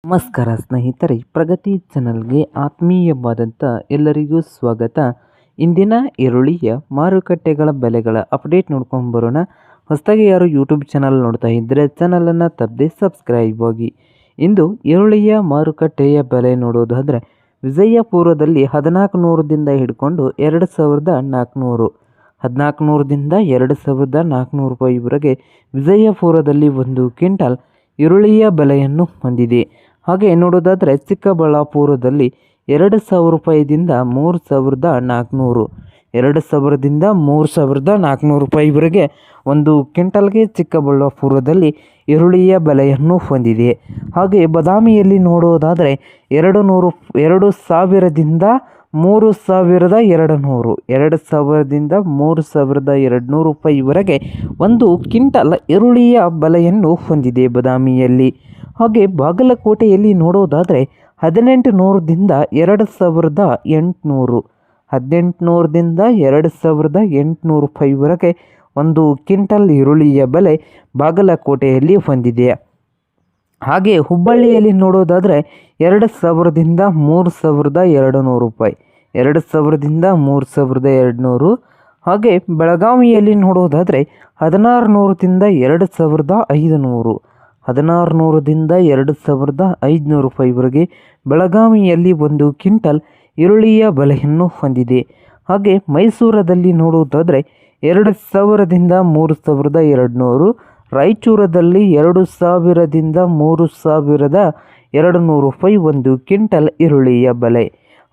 ನಮಸ್ಕಾರ ಸ್ನೇಹಿತರೆ, ಪ್ರಗತಿ ಚಾನಲ್ಗೆ ಆತ್ಮೀಯವಾದಂಥ ಎಲ್ಲರಿಗೂ ಸ್ವಾಗತ. ಇಂದಿನ ಈರುಳ್ಳಿಯ ಮಾರುಕಟ್ಟೆಗಳ ಬೆಲೆಗಳ ಅಪ್ಡೇಟ್ ನೋಡ್ಕೊಂಡು ಬರೋಣ. ಹೊಸದಾಗಿ ಯಾರು ಯೂಟ್ಯೂಬ್ ಚಾನಲ್ ನೋಡ್ತಾ ಇದ್ದರೆ ಚಾನಲನ್ನು ತಪ್ಪದೆ ಸಬ್ಸ್ಕ್ರೈಬ್ ಆಗಿ. ಇಂದು ಈರುಳ್ಳಿಯ ಮಾರುಕಟ್ಟೆಯ ಬೆಲೆ ನೋಡೋದಾದರೆ ವಿಜಯಪುರದಲ್ಲಿ 1400ದಿಂದ ಹಿಡ್ಕೊಂಡು 2400, 1400ದಿಂದ 2400 ರೂಪಾಯಿವರೆಗೆ ವಿಜಯಪುರದಲ್ಲಿ ಒಂದು ಕ್ವಿಂಟಲ್ ಈರುಳ್ಳಿಯ ಬೆಲೆಯನ್ನು ಹೊಂದಿದೆ. ಹಾಗೆ ನೋಡೋದಾದರೆ ಚಿಕ್ಕಬಳ್ಳಾಪುರದಲ್ಲಿ 2000 ರೂಪಾಯಿದಿಂದ 3400, 2000ದಿಂದ 3400 ರೂಪಾಯಿವರೆಗೆ ಒಂದು ಕ್ವಿಂಟಲ್ಗೆ ಚಿಕ್ಕಬಳ್ಳಾಪುರದಲ್ಲಿ ಈರುಳ್ಳಿಯ ಬೆಲೆಯನ್ನು ಹೊಂದಿದೆ. ಹಾಗೆ ಬಾದಾಮಿಯಲ್ಲಿ ನೋಡೋದಾದರೆ 2000ದಿಂದ 3200, 2000ದಿಂದ 3200 ರೂಪಾಯಿವರೆಗೆ ಒಂದು ಕ್ವಿಂಟಲ್ ಈರುಳ್ಳಿಯ ಬೆಲೆಯನ್ನು ಹೊಂದಿದೆ ಬಾದಾಮಿಯಲ್ಲಿ. ಹಾಗೆ ಬಾಗಲಕೋಟೆಯಲ್ಲಿ ನೋಡೋದಾದರೆ 1800ದಿಂದ 2800, 1800ದಿಂದ 2800 ರೂಪಾಯಿವರೆಗೆ ಒಂದು ಕ್ವಿಂಟಲ್ ಈರುಳ್ಳಿಯ ಬೆಲೆ ಬಾಗಲಕೋಟೆಯಲ್ಲಿ ಹೊಂದಿದೆ. ಹಾಗೆ ಹುಬ್ಬಳ್ಳಿಯಲ್ಲಿ ನೋಡೋದಾದರೆ 2000ದಿಂದ 3200 ರೂಪಾಯಿ, 2000ದಿಂದ 3200. ಹಾಗೆ ಬೆಳಗಾವಿಯಲ್ಲಿ ನೋಡೋದಾದರೆ 1600ದಿಂದ 2500, 1600ದಿಂದ 2500 ರೂಪಾಯಿವರೆಗೆ ಬೆಳಗಾವಿಯಲ್ಲಿ ಒಂದು ಕ್ವಿಂಟಲ್ ಈರುಳ್ಳಿಯ ಬೆಲೆಯನ್ನು ಹೊಂದಿದೆ. ಹಾಗೆ ಮೈಸೂರದಲ್ಲಿ ನೋಡುವುದಾದರೆ 2000ದಿಂದ 3200, ರಾಯಚೂರದಲ್ಲಿ 2000ದಿಂದ 3200 ರೂಪಾಯಿ ಒಂದು ಕ್ವಿಂಟಲ್ ಈರುಳ್ಳಿಯ ಬೆಲೆ.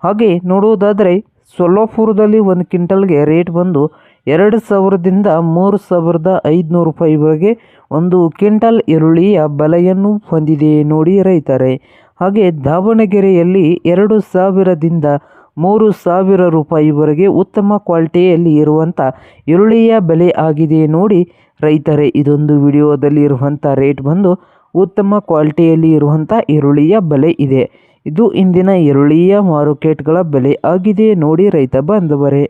ಹಾಗೆ ನೋಡುವುದಾದರೆ ಸೊಲ್ಲಾಪುರದಲ್ಲಿ ಒಂದು ಕ್ವಿಂಟಲ್ಗೆ ರೇಟ್ ಬಂದು 2000ದಿಂದ 3500 ರೂಪಾಯಿವರೆಗೆ ಒಂದು ಕ್ವಿಂಟಲ್ ಈರುಳ್ಳಿಯ ಬೆಲೆಯನ್ನು ಹೊಂದಿದೆ ನೋಡಿ ರೈತರೇ. ಹಾಗೆ ದಾವಣಗೆರೆಯಲ್ಲಿ 2000ದಿಂದ 3000 ರೂಪಾಯಿವರೆಗೆ ಉತ್ತಮ ಕ್ವಾಲಿಟಿಯಲ್ಲಿ ಇರುವಂಥ ಈರುಳ್ಳಿಯ ಬೆಲೆ ಆಗಿದೆ ನೋಡಿ ರೈತರೇ. ಇದೊಂದು ವಿಡಿಯೋದಲ್ಲಿ ಇರುವಂಥ ರೇಟ್ ಬಂದು ಉತ್ತಮ ಕ್ವಾಲಿಟಿಯಲ್ಲಿ ಇರುವಂಥ ಈರುಳ್ಳಿಯ ಬೆಲೆ ಇದೆ. ಇದು ಇಂದಿನ ಈರುಳ್ಳಿಯ ಮಾರುಕಟ್ಟೆಗಳ ಬೆಲೆ ಆಗಿದೆ ನೋಡಿ ರೈತ ಬಾಂಧವರೇ.